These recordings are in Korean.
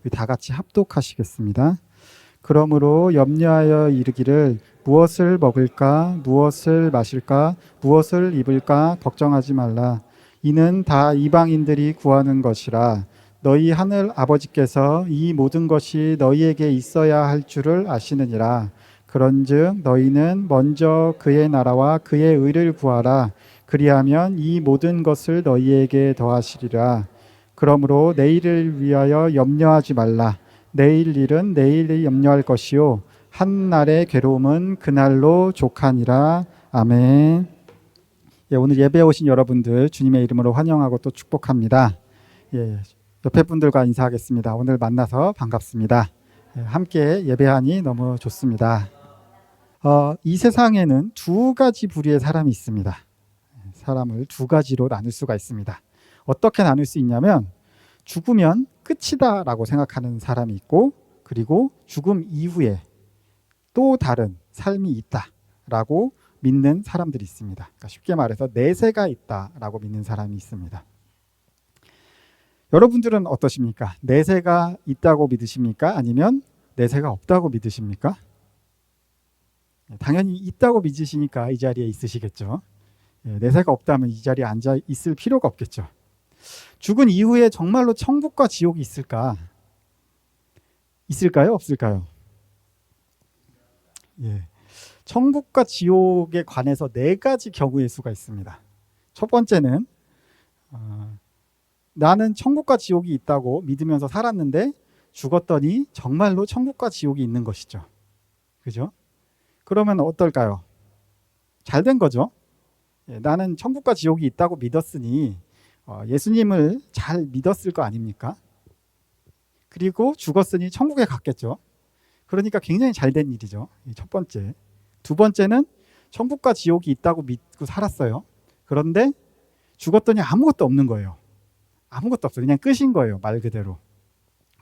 우리 다 같이 합독하시겠습니다. 그러므로 염려하여 이르기를 무엇을 먹을까, 무엇을 마실까, 무엇을 입을까 걱정하지 말라. 이는 다 이방인들이 구하는 것이라. 너희 하늘 아버지께서 이 모든 것이 너희에게 있어야 할 줄을 아시느니라. 그런즉 너희는 먼저 그의 나라와 그의 의를 구하라. 그리하면 이 모든 것을 너희에게 더하시리라. 그러므로 내일을 위하여 염려하지 말라. 내일 일은 내일이 염려할 것이요 한 날의 괴로움은 그날로 족하니라. 아멘. 예, 오늘 예배에 오신 여러분들 주님의 이름으로 환영하고 또 축복합니다. 예, 옆에 분들과 인사하겠습니다. 오늘 만나서 반갑습니다. 예, 함께 예배하니 너무 좋습니다. 이 세상에는 두 가지 부류의 사람이 있습니다. 사람을 두 가지로 나눌 수가 있습니다. 어떻게 나눌 수 있냐면 죽으면 끝이다 라고 생각하는 사람이 있고, 그리고 죽음 이후에 또 다른 삶이 있다 라고 믿는 사람들이 있습니다. 그러니까 쉽게 말해서 내세가 있다 라고 믿는 사람이 있습니다. 여러분들은 어떠십니까? 내세가 있다고 믿으십니까? 아니면 내세가 없다고 믿으십니까? 당연히 있다고 믿으시니까 이 자리에 있으시겠죠. 내세가 없다면 이 자리에 앉아 있을 필요가 없겠죠. 죽은 이후에 정말로 천국과 지옥이 있을까? 있을까요? 없을까요? 예. 천국과 지옥에 관해서 네 가지 경우의 수가 있습니다. 첫 번째는 나는 천국과 지옥이 있다고 믿으면서 살았는데 죽었더니 정말로 천국과 지옥이 있는 것이죠. 그죠? 그러면 어떨까요? 잘 된 거죠. 예, 나는 천국과 지옥이 있다고 믿었으니 예수님을 잘 믿었을 거 아닙니까? 그리고 죽었으니 천국에 갔겠죠. 그러니까 굉장히 잘된 일이죠. 첫 번째. 두 번째는 천국과 지옥이 있다고 믿고 살았어요. 그런데 죽었더니 아무것도 없는 거예요. 아무것도 없어요. 그냥 끝인 거예요. 말 그대로.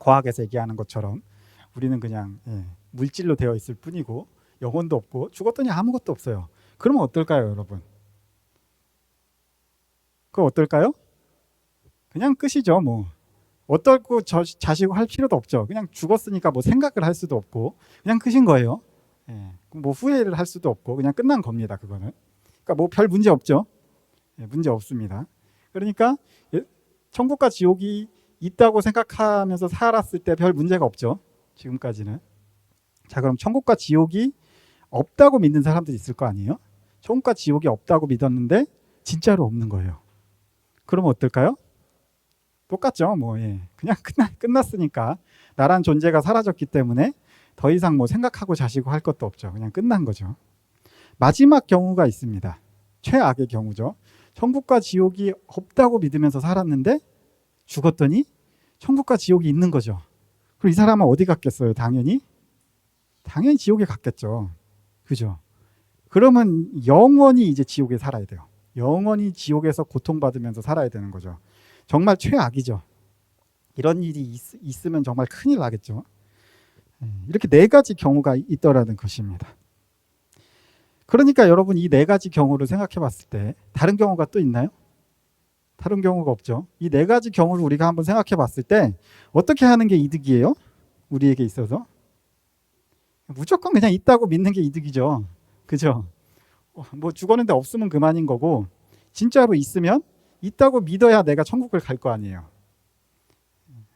과학에서 얘기하는 것처럼 우리는 그냥 물질로 되어 있을 뿐이고 영혼도 없고 죽었더니 아무것도 없어요. 그러면 어떨까요, 여러분? 그거 어떨까요? 그냥 끝이죠. 뭐 어떨고 자시고 할 필요도 없죠. 그냥 죽었으니까 뭐 생각을 할 수도 없고 그냥 끝인 거예요. 뭐 후회를 할 수도 없고 그냥 끝난 겁니다. 그거는. 그러니까 뭐 별 문제 없죠. 문제 없습니다. 그러니까 천국과 지옥이 있다고 생각하면서 살았을 때 별 문제가 없죠. 지금까지는. 자, 그럼 천국과 지옥이 없다고 믿는 사람들이 있을 거 아니에요? 천국과 지옥이 없다고 믿었는데 진짜로 없는 거예요. 그러면 어떨까요? 똑같죠. 뭐 그냥 끝났으니까 나란 존재가 사라졌기 때문에 더 이상 뭐 생각하고 자시고 할 것도 없죠. 그냥 끝난 거죠. 마지막 경우가 있습니다. 최악의 경우죠. 천국과 지옥이 없다고 믿으면서 살았는데 죽었더니 천국과 지옥이 있는 거죠. 그럼 이 사람은 어디 갔겠어요? 당연히 지옥에 갔겠죠. 그죠? 그러면 영원히 이제 지옥에 살아야 돼요. 영원히 지옥에서 고통받으면서 살아야 되는 거죠. 정말 최악이죠. 이런 일이 있으면 정말 큰일 나겠죠. 이렇게 네 가지 경우가 있더라는 것입니다. 그러니까 여러분 이 네 가지 경우를 생각해 봤을 때 다른 경우가 또 있나요? 다른 경우가 없죠. 이 네 가지 경우를 우리가 한번 생각해 봤을 때 어떻게 하는 게 이득이에요? 우리에게 있어서 무조건 그냥 있다고 믿는 게 이득이죠. 그죠? 뭐 죽었는데 없으면 그만인 거고 진짜로 있으면 있다고 믿어야 내가 천국을 갈 거 아니에요.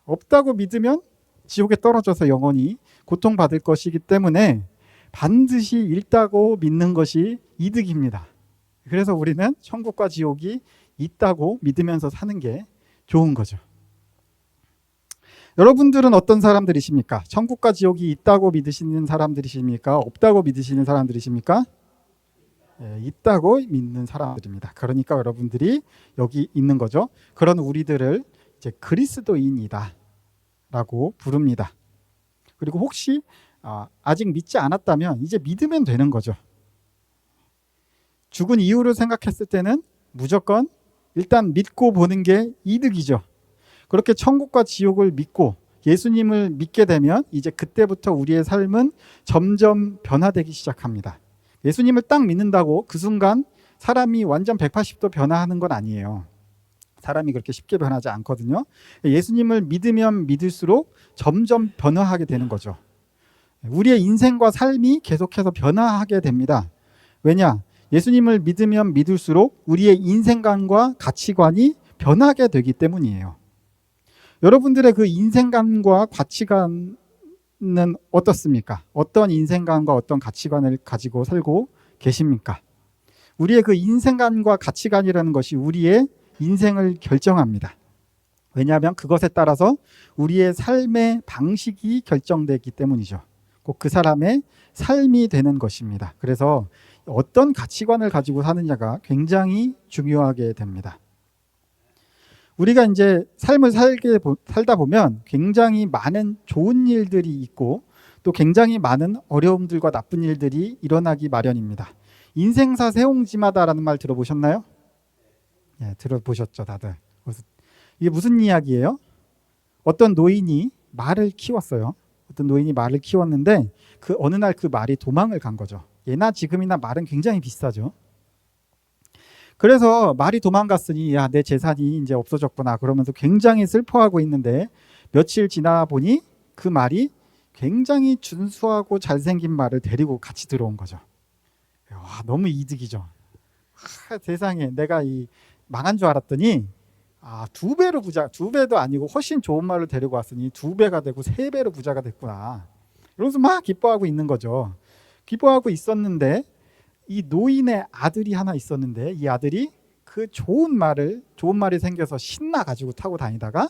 없다고 믿으면 지옥에 떨어져서 영원히 고통받을 것이기 때문에 반드시 있다고 믿는 것이 이득입니다. 그래서 우리는 천국과 지옥이 있다고 믿으면서 사는 게 좋은 거죠. 여러분들은 어떤 사람들이십니까? 천국과 지옥이 있다고 믿으시는 사람들이십니까? 없다고 믿으시는 사람들이십니까? 있다고 믿는 사람들입니다. 그러니까 여러분들이 여기 있는 거죠. 그런 우리들을 이제 그리스도인이다 라고 부릅니다. 그리고 혹시 아직 믿지 않았다면 이제 믿으면 되는 거죠. 죽은 이유를 생각했을 때는 무조건 일단 믿고 보는 게 이득이죠. 그렇게 천국과 지옥을 믿고 예수님을 믿게 되면 이제 그때부터 우리의 삶은 점점 변화되기 시작합니다. 예수님을 딱 믿는다고 그 순간 사람이 완전 180도 변화하는 건 아니에요. 사람이 그렇게 쉽게 변하지 않거든요. 예수님을 믿으면 믿을수록 점점 변화하게 되는 거죠. 우리의 인생과 삶이 계속해서 변화하게 됩니다. 왜냐? 예수님을 믿으면 믿을수록 우리의 인생관과 가치관이 변하게 되기 때문이에요. 여러분들의 그 인생관과 가치관은 어떻습니까? 어떤 인생관과 어떤 가치관을 가지고 살고 계십니까? 우리의 그 인생관과 가치관이라는 것이 우리의 인생을 결정합니다. 왜냐하면 그것에 따라서 우리의 삶의 방식이 결정되기 때문이죠. 꼭 그 사람의 삶이 되는 것입니다. 그래서 어떤 가치관을 가지고 사느냐가 굉장히 중요하게 됩니다. 우리가 이제 삶을 살다 보면 굉장히 많은 좋은 일들이 있고 또 굉장히 많은 어려움들과 나쁜 일들이 일어나기 마련입니다. 인생사 세옹지마다라는 말 들어보셨나요? 예, 들어보셨죠, 다들. 이게 무슨 이야기예요? 어떤 노인이 말을 키웠어요. 어떤 노인이 말을 키웠는데 그 어느 날 그 말이 도망을 간 거죠. 예나 지금이나 말은 굉장히 비싸죠. 그래서 말이 도망갔으니 야, 내 재산이 이제 없어졌구나 그러면서 굉장히 슬퍼하고 있는데 며칠 지나 보니 그 말이 굉장히 준수하고 잘생긴 말을 데리고 같이 들어온 거죠. 와, 너무 이득이죠. 세상에 내가 이 망한 줄 알았더니 두 배도 아니고 훨씬 좋은 말을 데리고 왔으니 2배가 되고 3배로 부자가 됐구나. 이러면서 막 기뻐하고 있는 거죠. 기뻐하고 있었는데 이 노인의 아들이 하나 있었는데 이 아들이 그 좋은 말이 생겨서 신나 가지고 타고 다니다가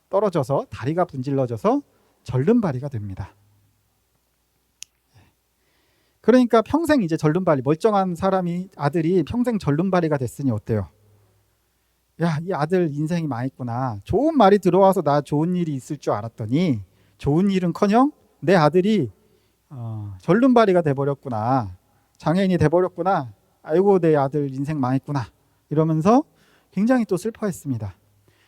떨어져서 다리가 분질러져서 절름발이가 됩니다. 그러니까 평생 이제 절름발이 멀쩡한 아들이 평생 절름발이가 됐으니 어때요? 야, 이 아들 인생이 망했구나. 좋은 말이 들어와서 나 좋은 일이 있을 줄 알았더니 좋은 일은커녕 내 아들이 절름발이가 돼버렸구나. 장애인이 돼버렸구나. 아이고 내 아들 인생 망했구나. 이러면서 굉장히 또 슬퍼했습니다.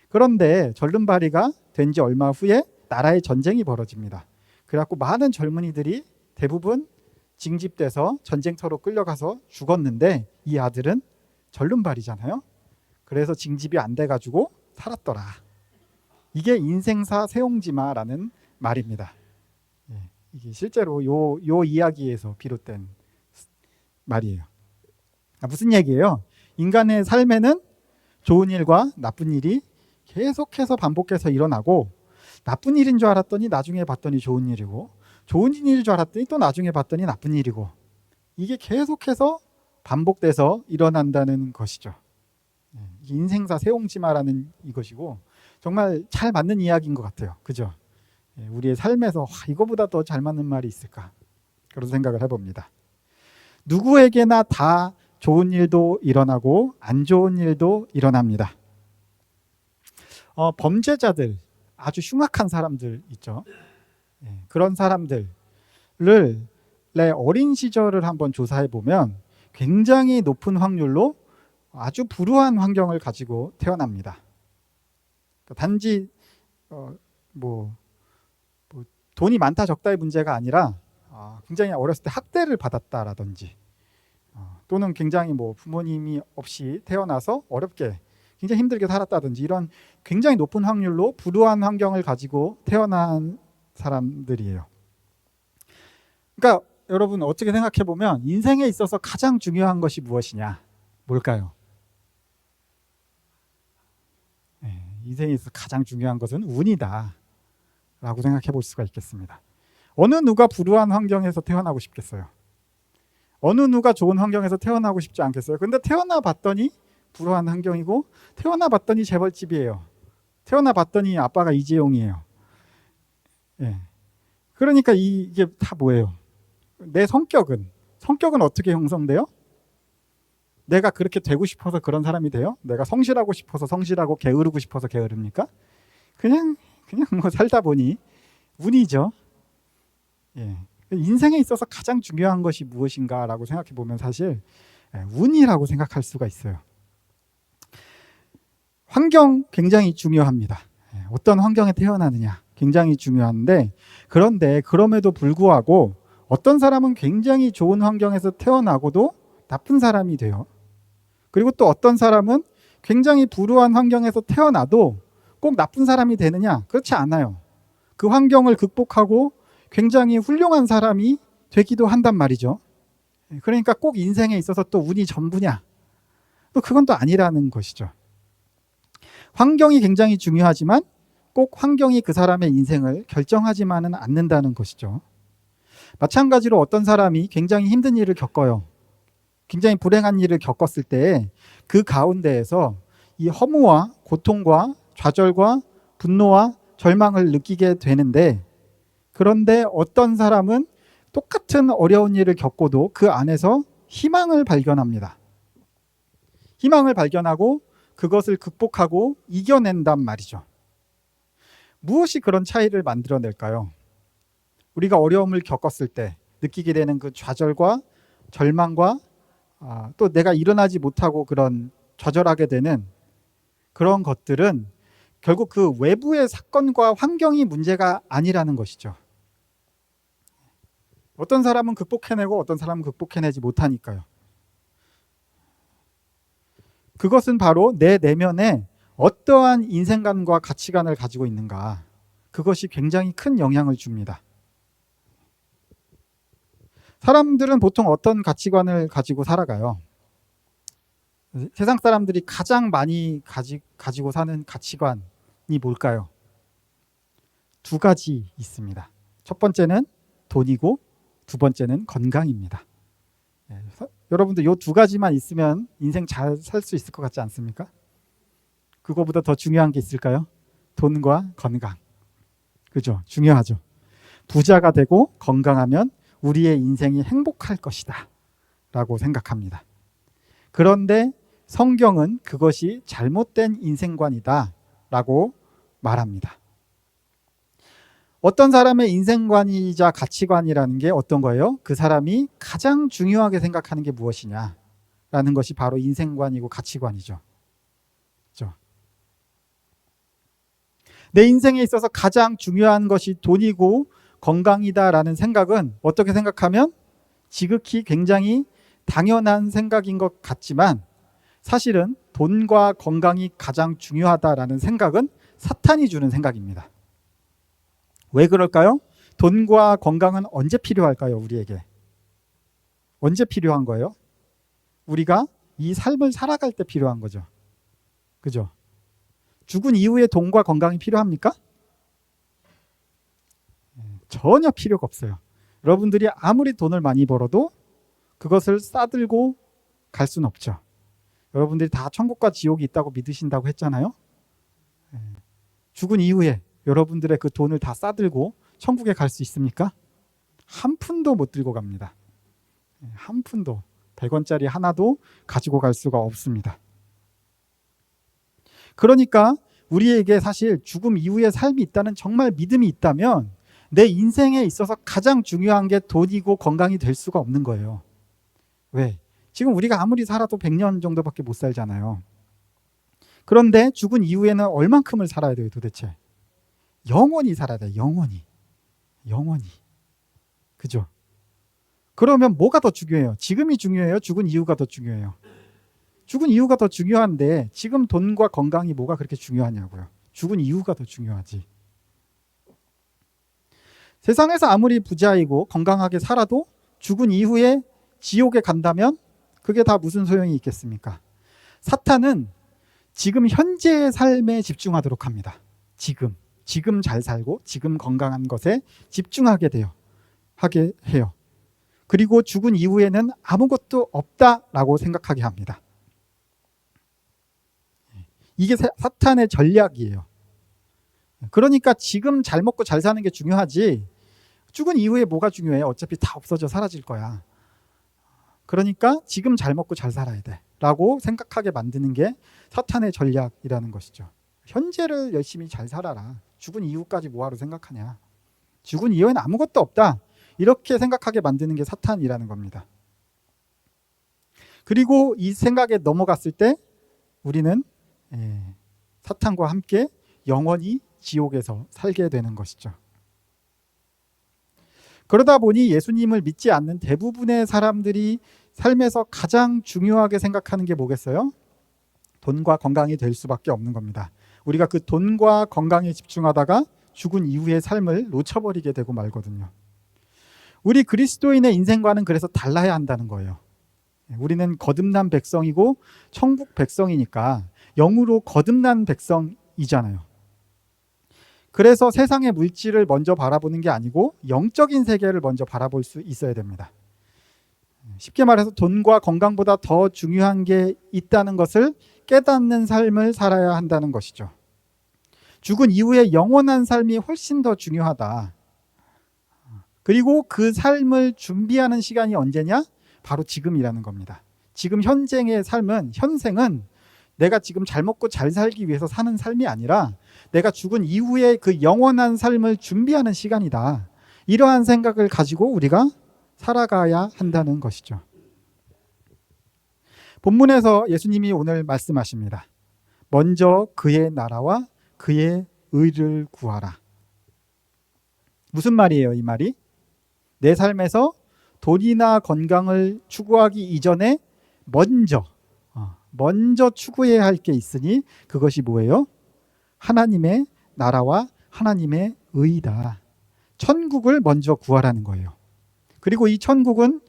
그런데 절름발이가 된 지 얼마 후에 나라에 전쟁이 벌어집니다. 그래갖고 많은 젊은이들이 대부분 징집돼서 전쟁터로 끌려가서 죽었는데 이 아들은 절름발이잖아요. 그래서 징집이 안 돼가지고 살았더라. 이게 인생사 세옹지마라는 말입니다. 이게 실제로 요 이야기에서 비롯된 말이에요. 무슨 얘기예요? 인간의 삶에는 좋은 일과 나쁜 일이 계속해서 반복해서 일어나고 나쁜 일인 줄 알았더니 나중에 봤더니 좋은 일이고 좋은 일인 줄 알았더니 또 나중에 봤더니 나쁜 일이고 이게 계속해서 반복돼서 일어난다는 것이죠. 인생사 세옹지마라는 이것이고 정말 잘 맞는 이야기인 것 같아요. 그죠? 우리의 삶에서 이거보다 더 잘 맞는 말이 있을까? 그런 생각을 해봅니다. 누구에게나 다 좋은 일도 일어나고 안 좋은 일도 일어납니다. 범죄자들, 아주 흉악한 사람들 있죠. 그런 사람들을 내 어린 시절을 한번 조사해 보면 굉장히 높은 확률로 아주 불우한 환경을 가지고 태어납니다. 단지 돈이 많다 적다의 문제가 아니라 굉장히 어렸을 때 학대를 받았다라든지 또는 굉장히 부모님이 없이 태어나서 어렵게 굉장히 힘들게 살았다든지 이런 굉장히 높은 확률로 불우한 환경을 가지고 태어난 사람들이에요. 그러니까 여러분 어떻게 생각해 보면 인생에 있어서 가장 중요한 것이 무엇이냐? 뭘까요? 인생에 있어서 가장 중요한 것은 운이다 라고 생각해 볼 수가 있겠습니다. 어느 누가 불우한 환경에서 태어나고 싶겠어요? 어느 누가 좋은 환경에서 태어나고 싶지 않겠어요? 근데 태어나 봤더니 불우한 환경이고 태어나 봤더니 재벌집이에요. 태어나 봤더니 아빠가 이재용이에요. 그러니까 이게 다 뭐예요? 내 성격은 어떻게 형성돼요? 내가 그렇게 되고 싶어서 그런 사람이 돼요? 내가 성실하고 싶어서 성실하고 게으르고 싶어서 게으릅니까? 그냥 살다 보니 운이죠. 인생에 있어서 가장 중요한 것이 무엇인가라고 생각해 보면 사실 운이라고 생각할 수가 있어요. 환경 굉장히 중요합니다. 어떤 환경에 태어나느냐 굉장히 중요한데 그런데 그럼에도 불구하고 어떤 사람은 굉장히 좋은 환경에서 태어나고도 나쁜 사람이 돼요. 그리고 또 어떤 사람은 굉장히 불우한 환경에서 태어나도 꼭 나쁜 사람이 되느냐? 그렇지 않아요. 그 환경을 극복하고 굉장히 훌륭한 사람이 되기도 한단 말이죠. 그러니까 꼭 인생에 있어서 또 운이 전부냐? 또 그건 또 아니라는 것이죠. 환경이 굉장히 중요하지만 꼭 환경이 그 사람의 인생을 결정하지만은 않는다는 것이죠. 마찬가지로 어떤 사람이 굉장히 힘든 일을 겪어요. 굉장히 불행한 일을 겪었을 때 그 가운데에서 이 허무와 고통과 좌절과 분노와 절망을 느끼게 되는데, 그런데 어떤 사람은 똑같은 어려운 일을 겪고도 그 안에서 희망을 발견합니다. 희망을 발견하고 그것을 극복하고 이겨낸단 말이죠. 무엇이 그런 차이를 만들어낼까요? 우리가 어려움을 겪었을 때 느끼게 되는 그 좌절과 절망과 또 내가 일어나지 못하고 그런 좌절하게 되는 그런 것들은 결국 그 외부의 사건과 환경이 문제가 아니라는 것이죠. 어떤 사람은 극복해내고 어떤 사람은 극복해내지 못하니까요. 그것은 바로 내 내면에 어떠한 인생관과 가치관을 가지고 있는가, 그것이 굉장히 큰 영향을 줍니다. 사람들은 보통 어떤 가치관을 가지고 살아가요? 세상 사람들이 가장 많이 가지고 사는 가치관이 뭘까요? 두 가지 있습니다. 첫 번째는 돈이고 두 번째는 건강입니다. 여러분들 이 두 가지만 있으면 인생 잘 살 수 있을 것 같지 않습니까? 그거보다 더 중요한 게 있을까요? 돈과 건강. 그죠? 중요하죠. 부자가 되고 건강하면 우리의 인생이 행복할 것이다 라고 생각합니다. 그런데 성경은 그것이 잘못된 인생관이다 라고 말합니다. 어떤 사람의 인생관이자 가치관이라는 게 어떤 거예요? 그 사람이 가장 중요하게 생각하는 게 무엇이냐라는 것이 바로 인생관이고 가치관이죠. 그렇죠? 내 인생에 있어서 가장 중요한 것이 돈이고 건강이다라는 생각은 어떻게 생각하면 지극히 굉장히 당연한 생각인 것 같지만, 사실은 돈과 건강이 가장 중요하다라는 생각은 사탄이 주는 생각입니다. 왜 그럴까요? 돈과 건강은 언제 필요할까요? 우리에게 언제 필요한 거예요? 우리가 이 삶을 살아갈 때 필요한 거죠. 그죠? 죽은 이후에 돈과 건강이 필요합니까? 전혀 필요가 없어요. 여러분들이 아무리 돈을 많이 벌어도 그것을 싸들고 갈 수는 없죠. 여러분들이 다 천국과 지옥이 있다고 믿으신다고 했잖아요. 죽은 이후에 여러분들의 그 돈을 다 싸들고 천국에 갈 수 있습니까? 한 푼도 못 들고 갑니다. 한 푼도, 100원짜리 하나도 가지고 갈 수가 없습니다. 그러니까 우리에게 사실 죽음 이후의 삶이 있다는 정말 믿음이 있다면 내 인생에 있어서 가장 중요한 게 돈이고 건강이 될 수가 없는 거예요. 왜? 지금 우리가 아무리 살아도 100년 정도밖에 못 살잖아요. 그런데 죽은 이후에는 얼만큼을 살아야 돼요, 도대체? 영원히 살아야 돼요, 영원히. 영원히. 그죠? 그러면 뭐가 더 중요해요? 지금이 중요해요? 죽은 이후가 더 중요해요? 죽은 이후가 더 중요한데 지금 돈과 건강이 뭐가 그렇게 중요하냐고요. 죽은 이후가 더 중요하지. 세상에서 아무리 부자이고 건강하게 살아도 죽은 이후에 지옥에 간다면 그게 다 무슨 소용이 있겠습니까? 사탄은 지금 현재의 삶에 집중하도록 합니다. 지금 잘 살고 지금 건강한 것에 집중하게 하게 해요. 그리고 죽은 이후에는 아무것도 없다라고 생각하게 합니다. 이게 사탄의 전략이에요. 그러니까 지금 잘 먹고 잘 사는 게 중요하지 죽은 이후에 뭐가 중요해? 어차피 다 없어져 사라질 거야. 그러니까 지금 잘 먹고 잘 살아야 돼 라고 생각하게 만드는 게 사탄의 전략이라는 것이죠. 현재를 열심히 잘 살아라. 죽은 이후까지 뭐하러 생각하냐. 죽은 이후에는 아무것도 없다. 이렇게 생각하게 만드는 게 사탄이라는 겁니다. 그리고 이 생각에 넘어갔을 때 우리는 사탄과 함께 영원히 지옥에서 살게 되는 것이죠. 그러다 보니 예수님을 믿지 않는 대부분의 사람들이 삶에서 가장 중요하게 생각하는 게 뭐겠어요? 돈과 건강이 될 수밖에 없는 겁니다. 우리가 그 돈과 건강에 집중하다가 죽은 이후의 삶을 놓쳐버리게 되고 말거든요. 우리 그리스도인의 인생과는 그래서 달라야 한다는 거예요. 우리는 거듭난 백성이고 천국 백성이니까 영으로 거듭난 백성이잖아요. 그래서 세상의 물질을 먼저 바라보는 게 아니고 영적인 세계를 먼저 바라볼 수 있어야 됩니다. 쉽게 말해서 돈과 건강보다 더 중요한 게 있다는 것을 깨닫는 삶을 살아야 한다는 것이죠. 죽은 이후의 영원한 삶이 훨씬 더 중요하다. 그리고 그 삶을 준비하는 시간이 언제냐? 바로 지금이라는 겁니다. 지금 현생의 삶은, 현생은 내가 지금 잘 먹고 잘 살기 위해서 사는 삶이 아니라 내가 죽은 이후에 그 영원한 삶을 준비하는 시간이다. 이러한 생각을 가지고 우리가 살아가야 한다는 것이죠. 본문에서 예수님이 오늘 말씀하십니다. 먼저 그의 나라와 그의 의를 구하라. 무슨 말이에요, 이 말이? 내 삶에서 돈이나 건강을 추구하기 이전에 먼저 추구해야 할 게 있으니 그것이 뭐예요? 하나님의 나라와 하나님의 의다. 천국을 먼저 구하라는 거예요. 그리고 이 천국은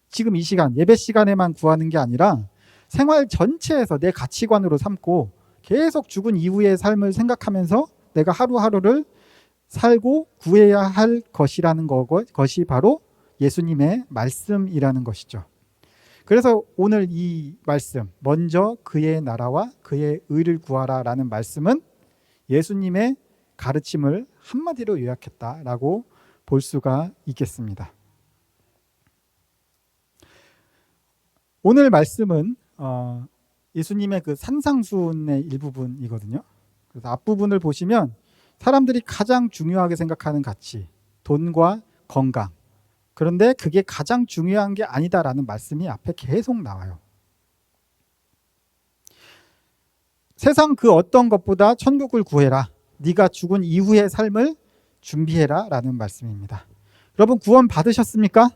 지금 이 시간, 예배 시간에만 구하는 게 아니라 생활 전체에서 내 가치관으로 삼고 계속 죽은 이후의 삶을 생각하면서 내가 하루하루를 살고 구해야 할 것이라는 것이 바로 예수님의 말씀이라는 것이죠. 그래서 오늘 이 말씀, 먼저 그의 나라와 그의 의를 구하라 라는 말씀은 예수님의 가르침을 한마디로 요약했다라고 볼 수가 있겠습니다. 오늘 말씀은 예수님의 그 산상수훈의 일부분이거든요. 그래서 앞부분을 보시면 사람들이 가장 중요하게 생각하는 가치, 돈과 건강. 그런데 그게 가장 중요한 게 아니다라는 말씀이 앞에 계속 나와요. 세상 그 어떤 것보다 천국을 구해라. 네가 죽은 이후의 삶을 준비해라 라는 말씀입니다. 여러분 구원 받으셨습니까?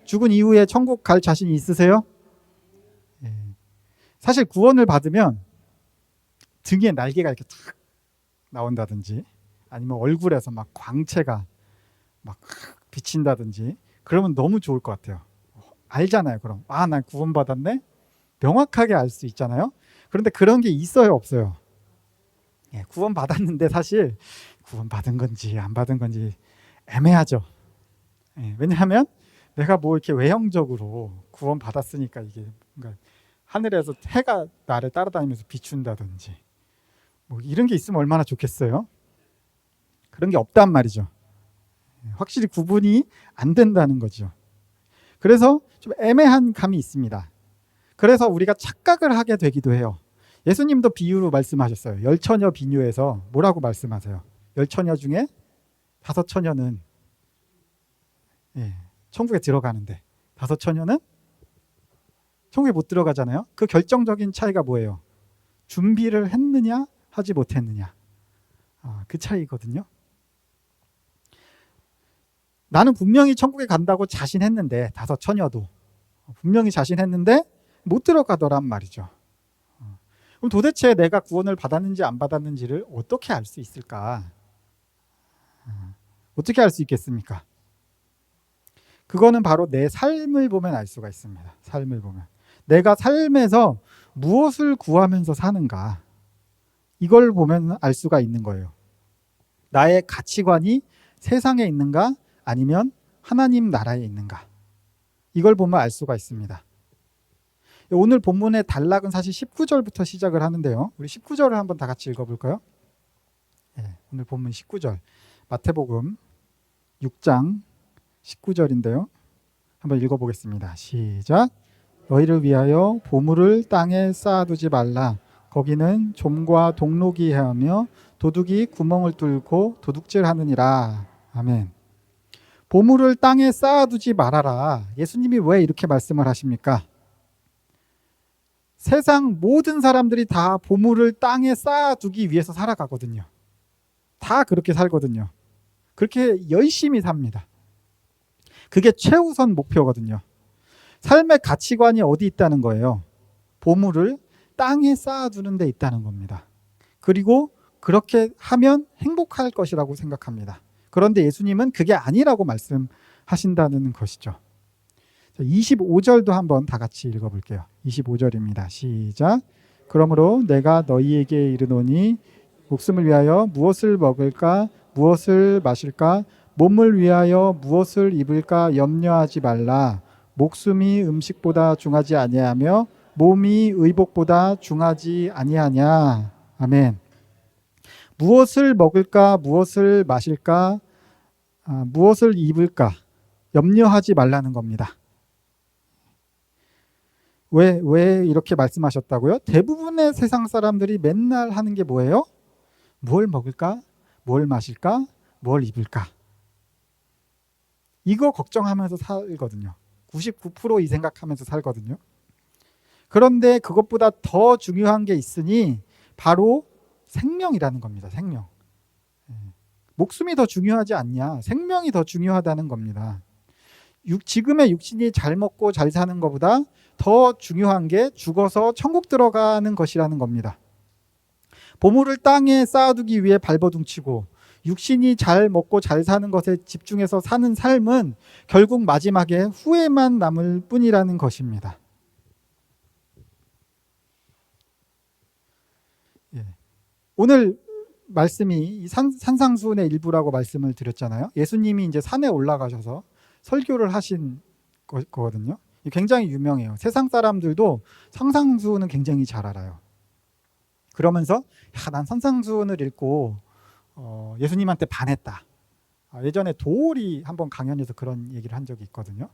죽은 이후에 천국 갈 자신이 있으세요? 사실 구원을 받으면 등에 날개가 이렇게 탁 나온다든지 아니면 얼굴에서 막 광채가 막 비친다든지 그러면 너무 좋을 것 같아요. 알잖아요. 그럼 난 구원 받았네? 명확하게 알 수 있잖아요. 그런데 그런 게 있어요, 없어요? 구원 받았는데 사실 구원 받은 건지 안 받은 건지 애매하죠. 왜냐하면 내가 뭐 이렇게 외형적으로 구원 받았으니까 이게 뭔가 하늘에서 해가 나를 따라다니면서 비춘다든지 뭐 이런 게 있으면 얼마나 좋겠어요. 그런 게 없단 말이죠. 확실히 구분이 안 된다는 거죠. 그래서 좀 애매한 감이 있습니다. 그래서 우리가 착각을 하게 되기도 해요. 예수님도 비유로 말씀하셨어요. 10처녀 비유에서 뭐라고 말씀하세요? 10처녀 중에 5처녀는 천국에 들어가는데 5처녀는 천국에 못 들어가잖아요. 그 결정적인 차이가 뭐예요? 준비를 했느냐 하지 못했느냐. 그 차이거든요. 나는 분명히 천국에 간다고 자신했는데 5처녀도 분명히 자신했는데 못 들어가더란 말이죠. 그럼 도대체 내가 구원을 받았는지 안 받았는지를 어떻게 알 수 있을까? 어떻게 알 수 있겠습니까? 그거는 바로 내 삶을 보면 알 수가 있습니다. 삶을 보면 내가 삶에서 무엇을 구하면서 사는가, 이걸 보면 알 수가 있는 거예요. 나의 가치관이 세상에 있는가 아니면 하나님 나라에 있는가, 이걸 보면 알 수가 있습니다. 오늘 본문의 단락은 사실 19절부터 시작을 하는데요. 우리 19절을 한번 다 같이 읽어볼까요? 오늘 본문 19절 마태복음 6장 19절인데요. 한번 읽어보겠습니다. 시작. 너희를 위하여 보물을 땅에 쌓아두지 말라. 거기는 좀과 동록이 헤하며 도둑이 구멍을 뚫고 도둑질하느니라. 아멘. 보물을 땅에 쌓아두지 말아라. 예수님이 왜 이렇게 말씀을 하십니까? 세상 모든 사람들이 다 보물을 땅에 쌓아두기 위해서 살아가거든요. 다 그렇게 살거든요. 그렇게 열심히 삽니다. 그게 최우선 목표거든요. 삶의 가치관이 어디 있다는 거예요? 보물을 땅에 쌓아두는 데 있다는 겁니다. 그리고 그렇게 하면 행복할 것이라고 생각합니다. 그런데 예수님은 그게 아니라고 말씀하신다는 것이죠. 25절도 한번 다 같이 읽어볼게요. 25절입니다. 시작. 그러므로 내가 너희에게 이르노니 목숨을 위하여 무엇을 먹을까 무엇을 마실까 몸을 위하여 무엇을 입을까 염려하지 말라. 목숨이 음식보다 중하지 아니하며 몸이 의복보다 중하지 아니하냐. 아멘. 무엇을 먹을까 무엇을 마실까 무엇을 입을까 염려하지 말라는 겁니다. 왜 이렇게 말씀하셨다고요? 대부분의 세상 사람들이 맨날 하는 게 뭐예요? 뭘 먹을까? 뭘 마실까? 뭘 입을까? 이거 걱정하면서 살거든요. 99% 이 생각하면서 살거든요. 그런데 그것보다 더 중요한 게 있으니 바로 생명이라는 겁니다. 생명. 목숨이 더 중요하지 않냐? 생명이 더 중요하다는 겁니다. 지금의 육신이 잘 먹고 잘 사는 것보다 더 중요한 게 죽어서 천국 들어가는 것이라는 겁니다. 보물을 땅에 쌓아두기 위해 발버둥치고 육신이 잘 먹고 잘 사는 것에 집중해서 사는 삶은 결국 마지막에 후회만 남을 뿐이라는 것입니다. 오늘 말씀이 산상수훈의 일부라고 말씀을 드렸잖아요. 예수님이 이제 산에 올라가셔서 설교를 하신 거거든요. 굉장히 유명해요. 세상 사람들도 산상수훈은 굉장히 잘 알아요. 그러면서 난 산상수훈을 읽고 예수님한테 반했다. 예전에 도올이 한번 강연에서 그런 얘기를 한 적이 있거든요.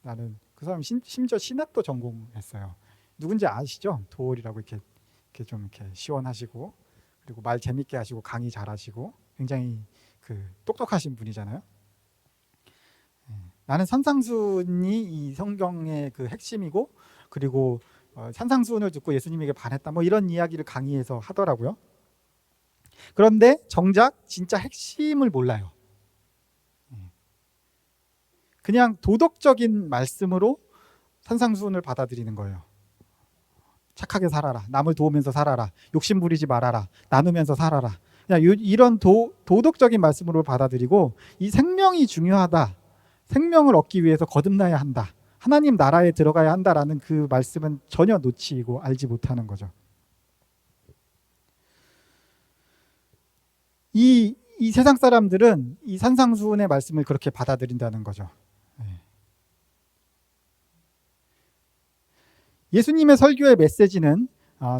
나는 그 사람 심지어 신학도 전공했어요. 누군지 아시죠? 도올이라고 이렇게 좀 이렇게 시원하시고 그리고 말 재밌게 하시고 강의 잘하시고 굉장히 똑똑하신 분이잖아요. 나는 산상수훈이 이 성경의 그 핵심이고 그리고 산상수훈을 듣고 예수님에게 반했다 뭐 이런 이야기를 강의에서 하더라고요. 그런데 정작 진짜 핵심을 몰라요. 그냥 도덕적인 말씀으로 산상수훈을 받아들이는 거예요. 착하게 살아라. 남을 도우면서 살아라. 욕심 부리지 말아라. 나누면서 살아라. 그냥 이런 도덕적인 말씀으로 받아들이고 이 생명이 중요하다. 생명을 얻기 위해서 거듭나야 한다. 하나님 나라에 들어가야 한다라는 그 말씀은 전혀 놓치고 알지 못하는 거죠. 이 세상 사람들은 이 산상수훈의 말씀을 그렇게 받아들인다는 거죠. 예수님의 설교의 메시지는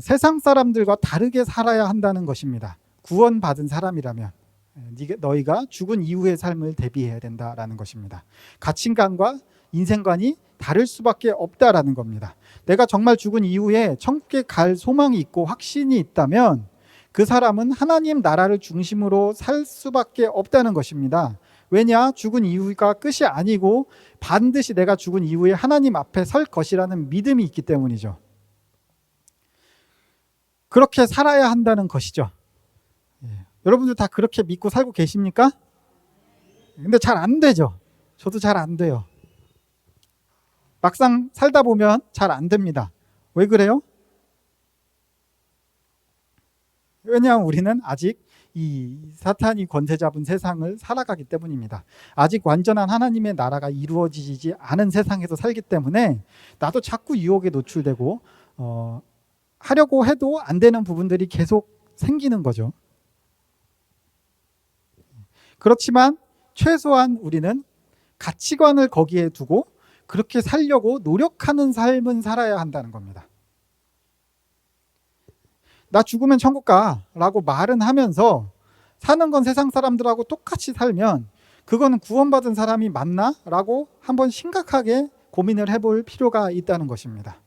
세상 사람들과 다르게 살아야 한다는 것입니다. 구원받은 사람이라면 너희가 죽은 이후의 삶을 대비해야 된다라는 것입니다. 가치관과 인생관이 다를 수밖에 없다라는 겁니다. 내가 정말 죽은 이후에 천국에 갈 소망이 있고 확신이 있다면 그 사람은 하나님 나라를 중심으로 살 수밖에 없다는 것입니다. 왜냐? 죽은 이후가 끝이 아니고 반드시 내가 죽은 이후에 하나님 앞에 설 것이라는 믿음이 있기 때문이죠. 그렇게 살아야 한다는 것이죠. 여러분들 다 그렇게 믿고 살고 계십니까? 근데 잘 안 되죠. 저도 잘 안 돼요. 막상 살다 보면 잘 안 됩니다. 왜 그래요? 왜냐하면 우리는 아직 이 사탄이 권세 잡은 세상을 살아가기 때문입니다. 아직 완전한 하나님의 나라가 이루어지지 않은 세상에서 살기 때문에 나도 자꾸 유혹에 노출되고 하려고 해도 안 되는 부분들이 계속 생기는 거죠. 그렇지만 최소한 우리는 가치관을 거기에 두고 그렇게 살려고 노력하는 삶은 살아야 한다는 겁니다. 나 죽으면 천국 가라고 말은 하면서 사는 건 세상 사람들하고 똑같이 살면 그거는 구원받은 사람이 맞나? 라고 한번 심각하게 고민을 해볼 필요가 있다는 것입니다.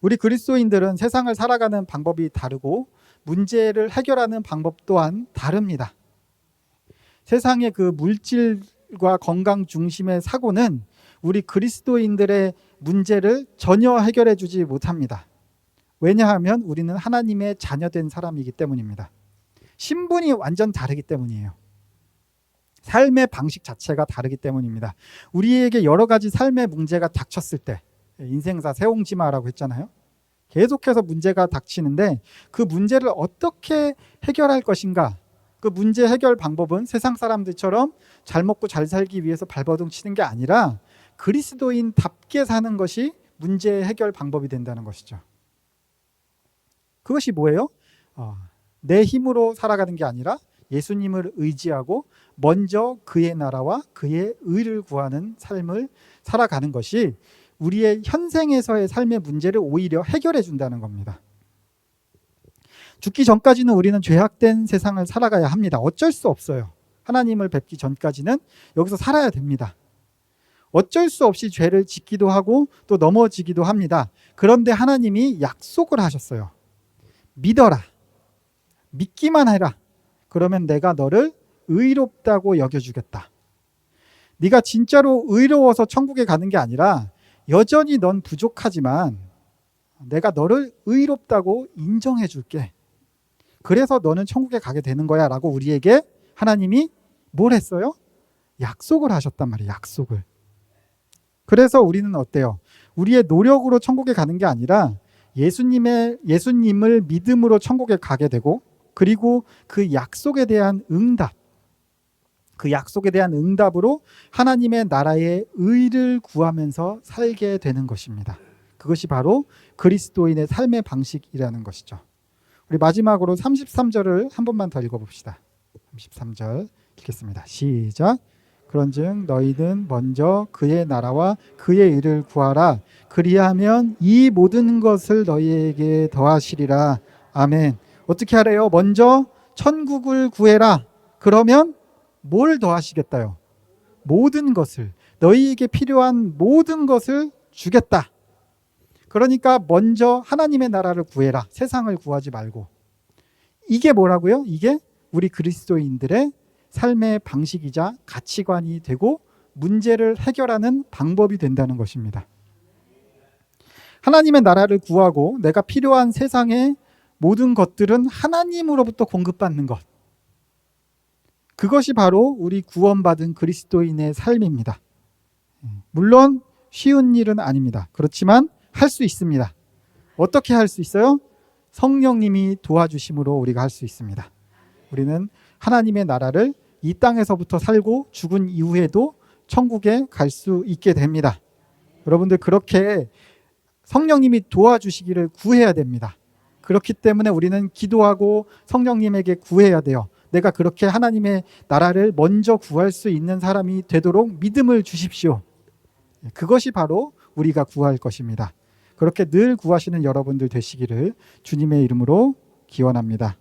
우리 그리스도인들은 세상을 살아가는 방법이 다르고 문제를 해결하는 방법 또한 다릅니다. 세상의 그 물질과 건강 중심의 사고는 우리 그리스도인들의 문제를 전혀 해결해 주지 못합니다. 왜냐하면 우리는 하나님의 자녀된 사람이기 때문입니다. 신분이 완전 다르기 때문이에요. 삶의 방식 자체가 다르기 때문입니다. 우리에게 여러 가지 삶의 문제가 닥쳤을 때 인생사 세옹지마라고 했잖아요. 계속해서 문제가 닥치는데 그 문제를 어떻게 해결할 것인가? 그 문제 해결 방법은 세상 사람들처럼 잘 먹고 잘 살기 위해서 발버둥 치는 게 아니라 그리스도인답게 사는 것이 문제 해결 방법이 된다는 것이죠. 그것이 뭐예요? 내 힘으로 살아가는 게 아니라 예수님을 의지하고 먼저 그의 나라와 그의 의를 구하는 삶을 살아가는 것이 우리의 현생에서의 삶의 문제를 오히려 해결해 준다는 겁니다. 죽기 전까지는 우리는 죄악된 세상을 살아가야 합니다. 어쩔 수 없어요. 하나님을 뵙기 전까지는 여기서 살아야 됩니다. 어쩔 수 없이 죄를 짓기도 하고 또 넘어지기도 합니다. 그런데 하나님이 약속을 하셨어요. 믿어라. 믿기만 해라. 그러면 내가 너를 의롭다고 여겨주겠다. 네가 진짜로 의로워서 천국에 가는 게 아니라 여전히 넌 부족하지만 내가 너를 의롭다고 인정해 줄게. 그래서 너는 천국에 가게 되는 거야 라고 우리에게 하나님이 뭘 했어요? 약속을 하셨단 말이에요. 약속을. 그래서 우리는 어때요? 우리의 노력으로 천국에 가는 게 아니라 예수님을 믿음으로 천국에 가게 되고 그리고 그 약속에 대한 응답으로 하나님의 나라의 의를 구하면서 살게 되는 것입니다. 그것이 바로 그리스도인의 삶의 방식이라는 것이죠. 우리 마지막으로 33절을 한 번만 더 읽어봅시다. 33절 읽겠습니다. 시작. 그런즉 너희는 먼저 그의 나라와 그의 의를 구하라. 그리하면 이 모든 것을 너희에게 더하시리라. 아멘. 어떻게 하래요? 먼저 천국을 구해라. 그러면 뭘 더하시겠다요? 모든 것을, 너희에게 필요한 모든 것을 주겠다. 그러니까 먼저 하나님의 나라를 구해라. 세상을 구하지 말고. 이게 뭐라고요? 이게 우리 그리스도인들의 삶의 방식이자 가치관이 되고 문제를 해결하는 방법이 된다는 것입니다. 하나님의 나라를 구하고 내가 필요한 세상의 모든 것들은 하나님으로부터 공급받는 것. 그것이 바로 우리 구원받은 그리스도인의 삶입니다. 물론 쉬운 일은 아닙니다. 그렇지만 할 수 있습니다. 어떻게 할 수 있어요? 성령님이 도와주심으로 우리가 할 수 있습니다. 우리는 하나님의 나라를 이 땅에서부터 살고 죽은 이후에도 천국에 갈 수 있게 됩니다. 여러분들 그렇게 성령님이 도와주시기를 구해야 됩니다. 그렇기 때문에 우리는 기도하고 성령님에게 구해야 돼요. 내가 그렇게 하나님의 나라를 먼저 구할 수 있는 사람이 되도록 믿음을 주십시오. 그것이 바로 우리가 구할 것입니다. 그렇게 늘 구하시는 여러분들 되시기를 주님의 이름으로 기원합니다.